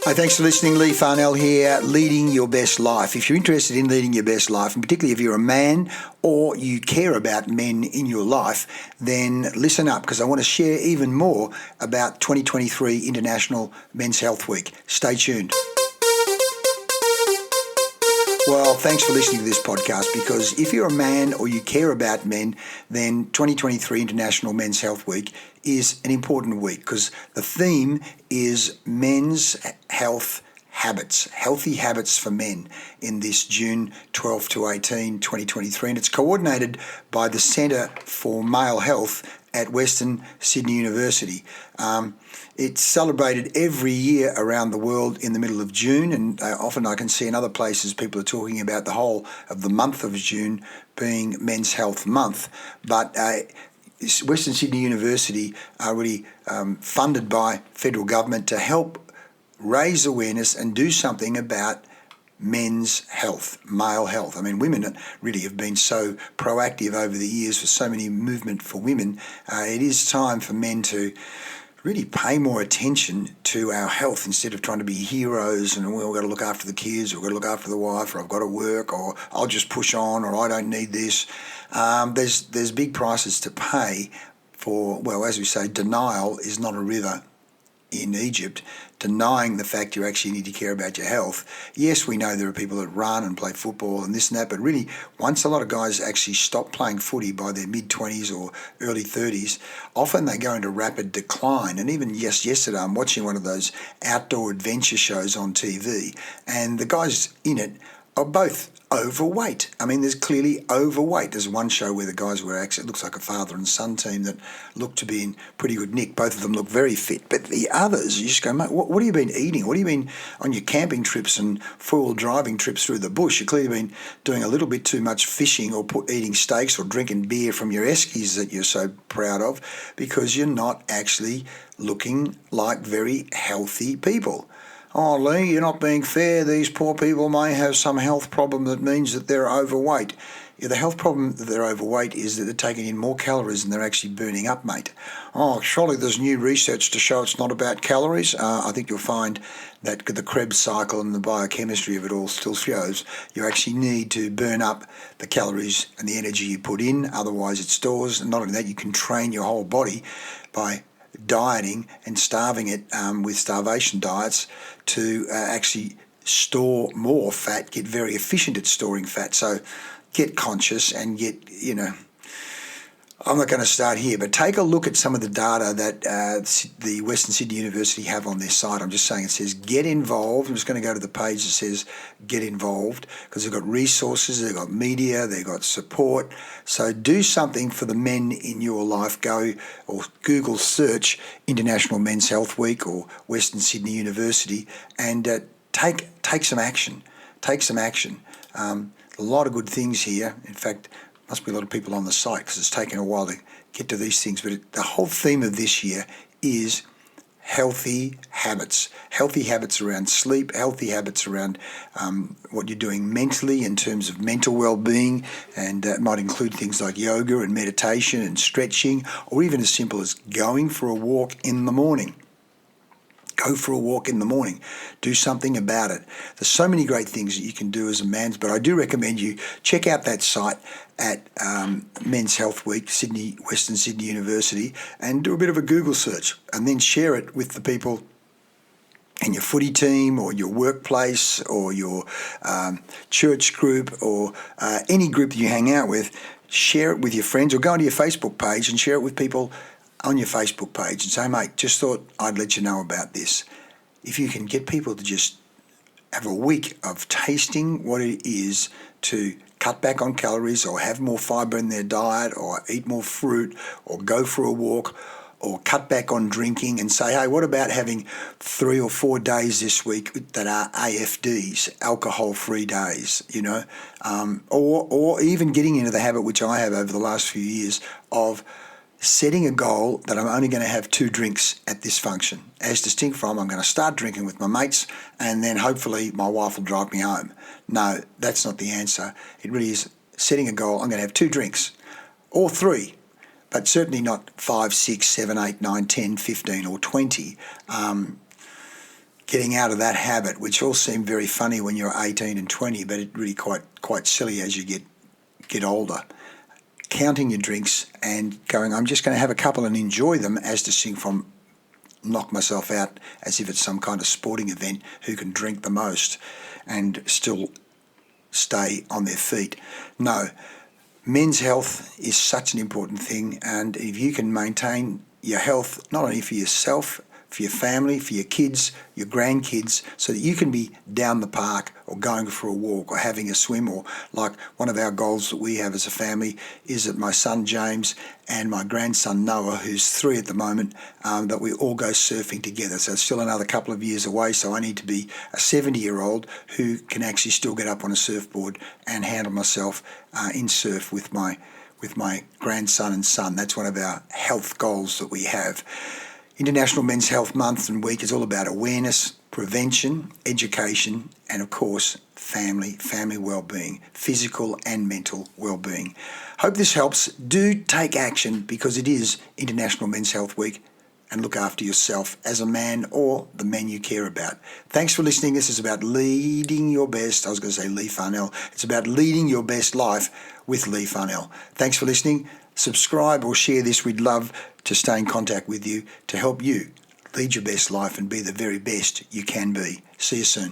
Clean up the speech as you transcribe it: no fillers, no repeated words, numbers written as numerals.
Hi, thanks for listening. Lee Farnell here, Leading Your Best Life. If you're interested in leading your best life, and particularly if you're a man or you care about men in your life, then listen up because I want to share even more about 2023 International Men's Health Week. Stay tuned. Well, thanks for listening to this podcast because if you're a man or you care about men, then 2023 International Men's Health Week is an important week because the theme is men's health habits, healthy habits for men in this June 12 to 18, 2023. And it's coordinated by the Centre for Male Health at Western Sydney University. It's celebrated every year around the world in the middle of June, and often I can see in other places people are talking about the whole of the month of June being Men's Health Month. But Western Sydney University are really funded by federal government to help raise awareness and do something about men's health, male health. I mean, women really have been so proactive over the years for so many movement for women. It is time for men to really pay more attention to our health instead of trying to be heroes and we've got to look after the kids or we've got to look after the wife or I've got to work or I'll just push on or I don't need this. There's big prices to pay for, well, as we say, denial is not a river in Egypt, denying the fact you actually need to care about your health. Yes, we know there are people that run and play football and this and that, but really once a lot of guys actually stop playing footy by their mid-20s or early 30s, often they go into rapid decline. And even yesterday I'm watching one of those outdoor adventure shows on TV and the guys in it are both overweight. I mean, there's clearly overweight. There's one show where the guys were actually, it looks like a father and son team that looked to be in pretty good nick. Both of them look very fit. But the others, you just go, mate, what have you been eating? What have you been on your camping trips and four-wheel driving trips through the bush? You've clearly been doing a little bit too much fishing or eating steaks or drinking beer from your eskies that you're so proud of because you're not actually looking like very healthy people. Oh, Lee, you're not being fair. These poor people may have some health problem that means that they're overweight. Yeah, the health problem that they're overweight is that they're taking in more calories than they're actually burning up, mate. Oh, surely there's new research to show it's not about calories. I think you'll find that the Krebs cycle and the biochemistry of it all still shows you actually need to burn up the calories and the energy you put in, otherwise it stores. And not only that, you can train your whole body by dieting and starving it with starvation diets to actually store more fat, get very efficient at storing fat. So get conscious and get, I'm not going to start here, but take a look at some of the data that the Western Sydney University have on their site. I'm just saying it says get involved. I'm just going to go to the page that says get involved because they've got resources, they've got media, they've got support. So do something for the men in your life. Go or Google search International Men's Health Week or Western Sydney University and take some action. Take some action. A lot of good things here. In fact, must be a lot of people on the site because it's taken a while to get to these things. But the whole theme of this year is healthy habits around sleep, healthy habits around what you're doing mentally in terms of mental well-being, and that might include things like yoga and meditation and stretching, or even as simple as going for a walk in the morning. Go for a walk in the morning. Do something about it. There's so many great things that you can do as a man, but I do recommend you check out that site at Men's Health Week, Western Sydney University, and do a bit of a Google search and then share it with the people in your footy team or your workplace or your church group or any group that you hang out with. Share it with your friends or go onto your Facebook page and share it with people on your Facebook page and say, mate, just thought I'd let you know about this. If you can get people to just have a week of tasting what it is to cut back on calories or have more fibre in their diet or eat more fruit or go for a walk or cut back on drinking and say, hey, what about having 3 or 4 days this week that are AFDs, alcohol-free days, or even getting into the habit, which I have over the last few years, of setting a goal that I'm only going to have 2 drinks at this function, as distinct from I'm going to start drinking with my mates and then hopefully my wife will drive me home. No, that's not the answer. It really is setting a goal. I'm going to have 2 drinks or 3, but certainly not 5, 6, 7, 8, 9, 10, 15 or 20. getting out of that habit, which all seem very funny when you're 18 and 20, but it's really quite silly as you get older. Counting your drinks and going, I'm just going to have a couple and enjoy them, as distinct from knock myself out as if it's some kind of sporting event, who can drink the most and still stay on their feet. No, men's health is such an important thing, and if you can maintain your health, not only for yourself, for your family, for your kids, your grandkids, so that you can be down the park or going for a walk or having a swim, or like one of our goals that we have as a family is that my son James and my grandson Noah, who's 3 at the moment, that we all go surfing together. So it's still another couple of years away, so I need to be a 70-year-old who can actually still get up on a surfboard and handle myself in surf with my grandson and son. That's one of our health goals that we have. International Men's Health Month and Week is all about awareness, prevention, education, and of course, family well-being, physical and mental well-being. Hope this helps. Do take action, because it is International Men's Health Week, and look after yourself as a man or the men you care about. Thanks for listening. This is about leading your best. I was going to say Lee Farnell. It's about leading your best life with Lee Farnell. Thanks for listening. Subscribe or share this. We'd love to stay in contact with you to help you lead your best life and be the very best you can be. See you soon.